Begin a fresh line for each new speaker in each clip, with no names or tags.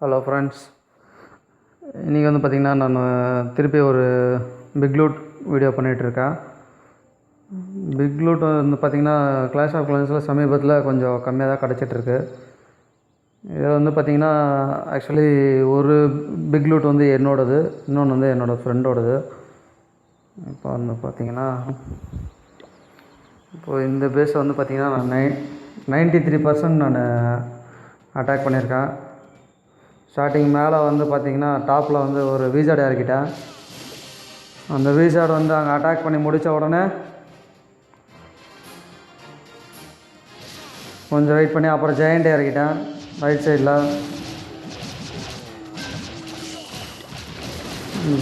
Hello friends, இன்றைக்கி வந்து பார்த்திங்கன்னா நான் திருப்பி ஒரு பிக் லூட் வீடியோ பண்ணிகிட்ருக்கேன். பிக் லூட் வந்து பார்த்திங்கன்னா கிளாஷ் ஆஃப் கிளான்ஸில் சமீபத்தில் கொஞ்சம் கம்மியாக தான் கிடச்சிட்ருக்கு. இதில் வந்து பார்த்திங்கன்னா ஆக்சுவலி ஒரு பிக் லூட் வந்து என்னோடது, இன்னொன்று வந்து என்னோடய ஃப்ரெண்டோடது. இப்போ வந்து பார்த்திங்கன்னா இப்போது இந்த பேஸை வந்து பார்த்திங்கன்னா நான் 93% நான் அட்டாக் பண்ணியிருக்கேன். ஸ்டார்டிங் மேலே வந்து பார்த்திங்கன்னா டாப்பில் வந்து ஒரு விசார்டு இறக்கிட்டேன். அந்த விசார்டு வந்து அங்கே அட்டாக் பண்ணி முடித்த உடனே கொஞ்சம் வெயிட் பண்ணி அப்புறம் ஜெயண்ட் இறக்கிட்டேன் ரைட் சைடில்.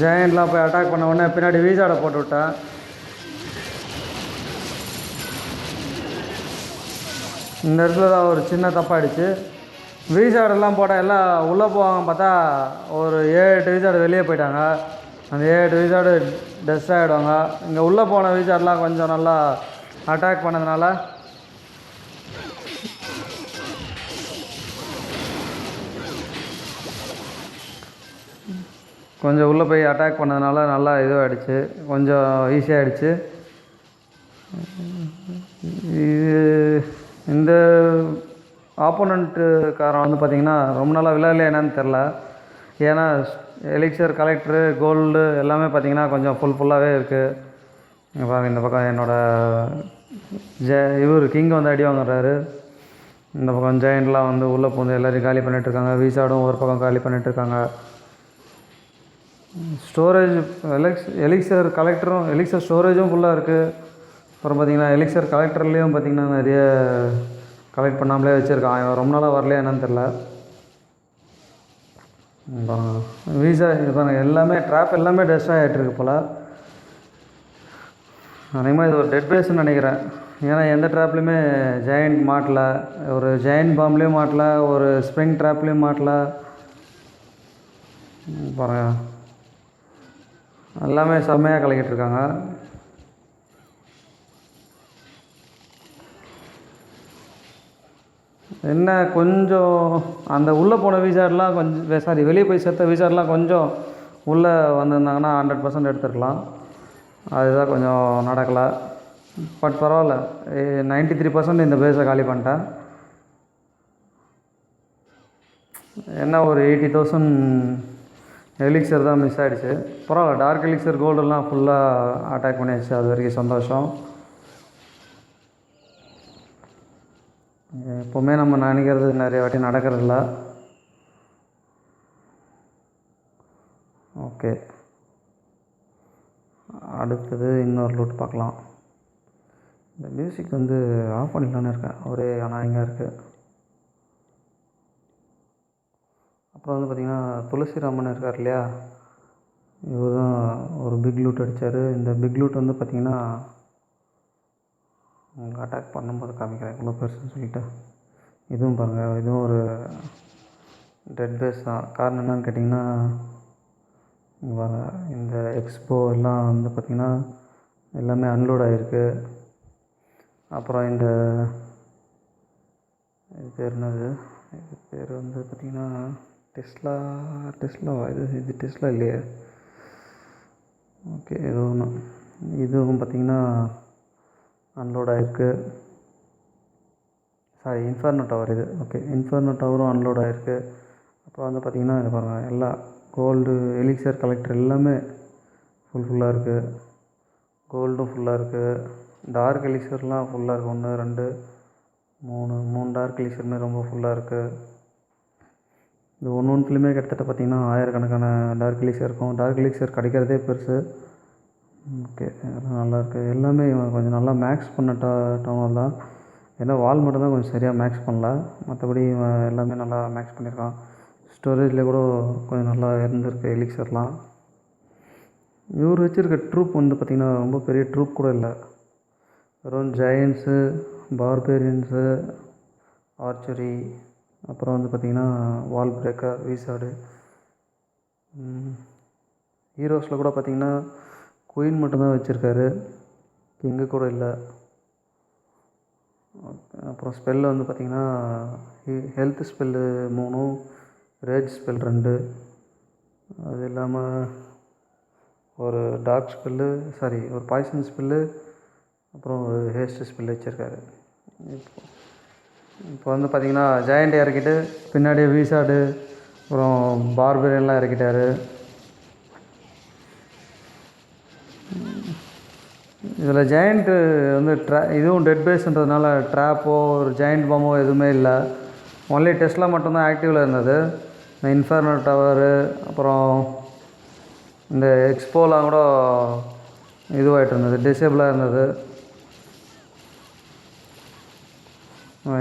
ஜெயண்ட்லாம் போய் அட்டாக் பண்ண உடனே பின்னாடி விசார்டை போட்டு விட்டேன். இந்த இடத்துல தான் ஒரு சின்ன தப்பாகிடுச்சு. விசார்டெல்லாம் போட்டால் எல்லாம் உள்ளே போவாங்க பார்த்தா ஒரு 7-8 விசார்டு வெளியே போயிட்டாங்க. அந்த 7-8 விசார்டு டெஸ்ட் ஆகிடுவாங்க. இங்கே உள்ளே போன விசார்டெலாம் கொஞ்சம் நல்லா அட்டாக் பண்ணதுனால கொஞ்சம் உள்ளே போய் அட்டாக் பண்ணதுனால நல்லா இதுவாகிடுச்சு, கொஞ்சம் ஈஸியாகிடுச்சு. இது இந்த ஆப்போனண்ட்டுக்காரன் வந்து பார்த்திங்கன்னா ரொம்ப நாளாக விளையாடலையா என்னன்னு தெரில. ஏன்னா எலிக்சர் கலெக்டரு கோல்டு எல்லாமே பார்த்திங்கன்னா கொஞ்சம் ஃபுல்லாகவே இருக்குது. இங்கே பாருங்கள், இந்த பக்கம் என்னோடய இவர் கிங் வந்து அடி வாங்குறாரு. இந்த பக்கம் ஜெயண்ட்லாம் வந்து உள்ளே போந்து எல்லோரையும் காலி பண்ணிகிட்ருக்காங்க. விசார்டும் ஒரு பக்கம் காலி பண்ணிகிட்ருக்காங்க. ஸ்டோரேஜ் எலிக்சர் கலெக்டரும் எலிக்சர் ஸ்டோரேஜும் ஃபுல்லாக இருக்குது. அப்புறம் பார்த்திங்கன்னா எலிக்சர் கலெக்டர்லேயும் பார்த்திங்கன்னா நிறைய கலெக்ட் பண்ணாமலே வச்சுருக்கான். இவன் ரொம்ப நாளாக வரலையா என்னன்னு தெரில. வீசா இது பாருங்கள், எல்லாமே ட்ராப் எல்லாமே டெஸ்ட்ராய் ஆகிட்டுருக்கு போல். அதிகமாக இது ஒரு டெட் பேஸ்ன்னு நினைக்கிறேன். ஏன்னா எந்த ட்ராப்லேயுமே ஜெயண்ட் மாட்டல, ஒரு ஜெயண்ட் பாம்லேயும் மாட்டல, ஒரு ஸ்ப்ரிங் ட்ராப்லேயும் மாட்டல. பாருங்கள், எல்லாமே செம்மையாக கலக்கிட்டுருக்காங்க. என்ன கொஞ்சம் அந்த உள்ளே போன விசார்டெலாம் கொஞ்சம் வெளியே போய் சேர்த்த விசார்டெலாம் கொஞ்சம் உள்ளே வந்திருந்தாங்கன்னா 100% எடுத்துருக்கலாம். அதுதான் கொஞ்சம் நடக்கலை. பட் பரவாயில்ல, 93% இந்த பேஸை காலி பண்ணிட்டேன். என்ன ஒரு 80,000 எலிக்சர் தான் மிஸ் ஆகிடுச்சு. பரவாயில்ல, டார்க் எலிக்சர் கோல்டெல்லாம் ஃபுல்லாக அட்டாக் பண்ணியாச்சு. அது வரைக்கும் சந்தோஷம். எப்போவுமே நம்ம நினைக்கிறது நிறைய வாட்டி நடக்கிறதில்ல. ஓகே, அடுத்தது இன்னொரு லூட் பார்க்கலாம். இந்த மியூசிக் வந்து ஆஃப் பண்ணிக்கலான்னு இருக்கேன், ஒரே அநாயகமாக இருக்குது. அப்புறம் வந்து பார்த்திங்கன்னா துளசிராமன் இருக்கார் இல்லையா, இவர் தான் ஒரு பிக் லூட் அடித்தார். இந்த பிக் லூட் வந்து பார்த்திங்கன்னா உங்களுக்கு அட்டாக் பண்ணும்போது காமிக்கிறேன் இவ்வளோ பெருசுன்னு சொல்லிவிட்டு. இதுவும் பாருங்கள், இதுவும் ஒரு டெட் பேஸ் தான். காரணம் என்னன்னு கேட்டிங்கன்னா, இந்த எக்ஸ்போ எல்லாம் வந்து பார்த்திங்கன்னா எல்லாமே அன்லோட் ஆகிருக்கு. அப்புறம் இந்த இது பேர் என்னது, இது பேர் வந்து பார்த்திங்கன்னா டெஸ்லாவா, இது டெஸ்லா இல்லையே. ஓகே, ஏதோ ஒன்று. இதுவும் பார்த்திங்கன்னா அன்லோட் ஆகிருக்கு. இன்ஃபர்னோ டவர் இது. ஓகே, இன்ஃபர்னோ டவரும் அன்லோட் ஆகிருக்கு. அப்புறம் வந்து பார்த்திங்கன்னா இது பாருங்கள், எல்லா கோல்டு எலிக்சர் கலெக்டர் எல்லாமே ஃபுல்லாக இருக்குது. கோல்டும் ஃபுல்லாக இருக்குது. டார்க் எலிக்சர்லாம் ஃபுல்லாக இருக்குது. 1 2 3 டார்க் எலிக்சருமே ரொம்ப ஃபுல்லாக இருக்குது. இது ஒன்றுத்துலேயுமே கிட்டத்தட்ட பார்த்திங்கன்னா 1000கணக்கான டார்க் எலிக்சர் இருக்கும். டார்க் எலிக்சர் கிடைக்கிறதே பெருசு. ஓகே, அதெல்லாம் நல்லாயிருக்கு. எல்லாமே கொஞ்சம் நல்லா மேக்ஸ் பண்ண டவுன் தான். ஏன்னா வால் மட்டும் தான் கொஞ்சம் சரியாக மேக்ஸ் பண்ணல, மற்றபடி எல்லாமே நல்லா மேக்ஸ் பண்ணியிருக்கான். ஸ்டோரேஜில் கூட கொஞ்சம் நல்லா இருந்திருக்கு எலிக்சர்லாம். இவர் வச்சுருக்க ட்ரூப் வந்து பார்த்திங்கன்னா ரொம்ப பெரிய ட்ரூப் கூட இல்லை. வெறும் ஜெயண்ட்ஸு, பார்பேரியன்ஸு, ஆர்ச்சரி, அப்புறம் வந்து பார்த்திங்கன்னா வால் பிரேக்கர், விசார்டு. ஹீரோஸில் கூட பார்த்திங்கன்னா குயின் மட்டும்தான் வச்சுருக்காரு, கிங்கு கூட இல்லை. அப்புறம் ஸ்பெல்லு வந்து பார்த்திங்கன்னா ஹெல்த் ஸ்பெல்லு 3, ரேஜ் ஸ்பெல் 2, அது இல்லாமல் ஒரு டார்க் ஸ்பெல்லு, ஒரு பாய்சன் ஸ்பெல்லு, அப்புறம் ஒரு ஹேஸ்ட் ஸ்பெல் வச்சுருக்காரு. இப்போ வந்து பார்த்திங்கன்னா ஜெயண்ட் இறக்கிட்டு பின்னாடியே வீசார்டு அப்புறம் பார்பரியன்லாம் இறக்கிட்டார். இதில் ஜெயண்ட்டு வந்து இதுவும் டெட் பேஸ்ன்றதுனால ட்ராப்போ ஒரு ஜெயண்ட் பாம்போ எதுவுமே இல்லை. ஒன்லி டெஸ்லா மட்டும்தான் ஆக்டிவில் இருந்தது. இந்த இன்ஃபர்னோ டவரு அப்புறம் இந்த எக்ஸ்போலாம் கூட இதுவாகிட்டு இருந்தது, டிசேபிளாக இருந்தது.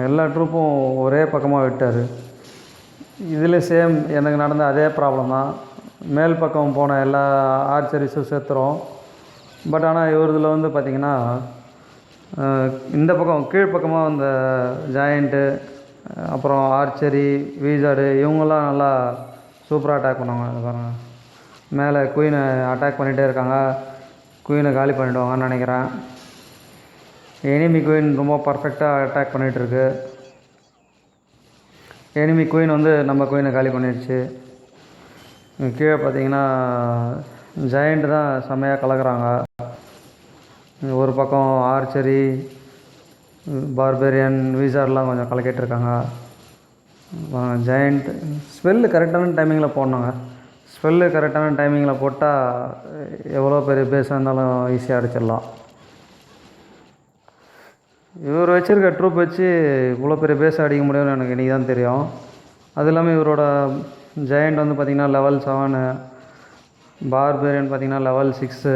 எல்லா ட்ரூப்பும் ஒரே பக்கமாக விட்டார். இதில் சேம் எனக்கு நடந்த அதே ப்ராப்ளம் தான். மேல் பக்கம் போன எல்லா ஆர்ச்சரிஸும் சேர்த்துறோம். பட் ஆனால் இவரதில் வந்து பார்த்திங்கன்னா இந்த பக்கம் கீழ்ப்பக்கமாக அந்த ஜாயிண்ட்டு அப்புறம் ஆர்ச்சரி வீசார்டு இவங்கெல்லாம் நல்லா சூப்பராக அட்டாக் பண்ணுவாங்க. பாருங்கள், மேலே குயினை அட்டாக் பண்ணிகிட்டே இருக்காங்க. குயினை காலி பண்ணிவிடுவாங்கன்னு நினைக்கிறேன். எனிமி குயின் ரொம்ப பர்ஃபெக்டாக அட்டாக் பண்ணிகிட்ருக்கு. எனிமி குயின் வந்து நம்ம குயினை காலி பண்ணிடுச்சு. கீழே பார்த்தீங்கன்னா ஜெயண்ட் தான் செம்மையாக கலக்கிறாங்க. ஒரு பக்கம் ஆர்ச்சரி பார்பேரியன் வீசார்டெலாம் கொஞ்சம் கலக்கிட்டுருக்காங்க. ஜெயண்ட் ஸ்பெல்லு கரெக்டான டைமிங்கில் போடணுங்க. ஸ்பெல்லு கரெக்டான டைமிங்கில் போட்டால் எவ்வளோ பெரிய பேஸாக இருந்தாலும் ஈஸியாக அடிச்சிடலாம். இவர் வச்சுருக்க ட்ரூப் வச்சு இவ்வளோ பெரிய பேஸை அடிக்க முடியும்னு எனக்கு இன்றைக்கி தான் தெரியும். அது இல்லாமல் இவரோட ஜெயண்ட் வந்து பார்த்திங்கன்னா லெவல் 7, பார்பேரியன் பார்த்திங்கன்னா லெவல் 6,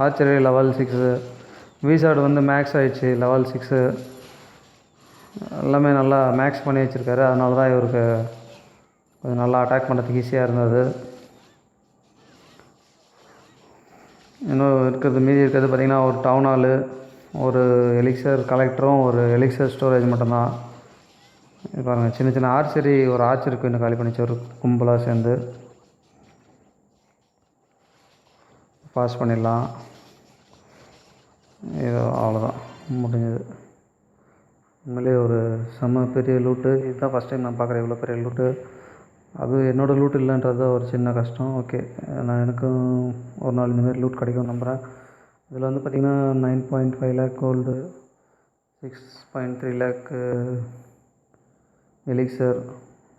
ஆர்ச்சரி லெவல் 6, வீசார்டு வந்து மேக்ஸ் ஆகிடுச்சு லெவல் 6. எல்லாமே நல்லா மேக்ஸ் பண்ணி வச்சுருக்காரு. அதனால தான் இவருக்கு கொஞ்சம் நல்லா அட்டாக் பண்ணுறதுக்கு ஈஸியாக இருந்தது. இன்னும் மீதி இருக்கிறது பார்த்திங்கன்னா ஒரு டவுன் ஹாலு, ஒரு எலிக்சர் கலெக்டரும், ஒரு எலிக்சர் ஸ்டோரேஜ் மட்டும்தான். பாருங்கள், சின்ன சின்ன ஆர்ச்சரி, ஒரு ஆர்ச்சருக்கு இன்னும் காலி பண்ணிச்சு ஒரு கும்பலாக சேர்ந்து. பாஸ் பண்ணிடலாம். இது அவ்வளோதான், முடிஞ்சது. உண்மையிலே ஒரு செம்ம பெரிய லூட்டு. இதுதான் ஃபஸ்ட் டைம் நான் பார்க்குறேன் இவ்வளோ பெரிய லூட்டு. அது என்னோடய லூட் இல்லைன்றது தான் ஒரு சின்ன கஷ்டம். ஓகே, எனக்கும் ஒரு நாள் இந்தமாரி லூட் கிடைக்கும் நம்புகிறேன். இதில் வந்து பார்த்திங்கன்னா 9.5 லேக் கோல்டு, 6.3 லேக் எலிக்சர்,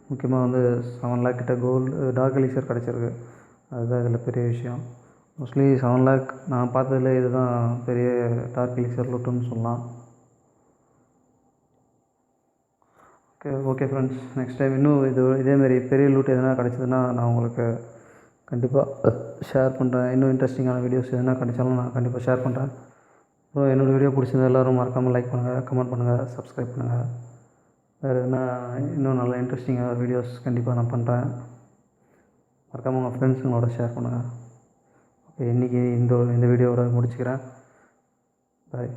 முக்கியமாக வந்து 7 லேக் கிட்ட கோல்டு டார்க் எலிக்சர் கிடச்சிருக்கு. அதுதான் இதில் பெரிய விஷயம். மோஸ்ட்லி 7 லேக் நான் பார்த்ததுல இதுதான் பெரிய டார்க் எலிக்சர் லூட்டுன்னு சொல்லலாம். ஓகே ஃப்ரெண்ட்ஸ், நெக்ஸ்ட் டைம் இன்னும் இதேமாரி பெரிய லூட் எதனா கிடச்சிதுன்னா நான் உங்களுக்கு கண்டிப்பாக ஷேர் பண்ணுறேன். இன்னும் இன்ட்ரெஸ்டிங்கான வீடியோஸ் எதனா கிடைச்சாலும் நான் கண்டிப்பாக ஷேர் பண்ணுறேன். அப்புறம் என்னோடய வீடியோ பிடிச்சிருந்தா எல்லோரும் மறக்காமல் லைக் பண்ணுங்கள், கமெண்ட் பண்ணுங்கள், சப்ஸ்கிரைப் பண்ணுங்கள். வேறு எதுனா இன்னும் நல்ல இன்ட்ரெஸ்டிங்கான வீடியோஸ் கண்டிப்பாக நான் பண்ணுறேன். மறக்காமல் உங்கள் ஃப்ரெண்ட்ஸுங்களோட ஷேர் பண்ணுங்கள். ஓகே, இன்றைக்கி இந்த வீடியோவோட முடிச்சுக்கிறேன். பாய்.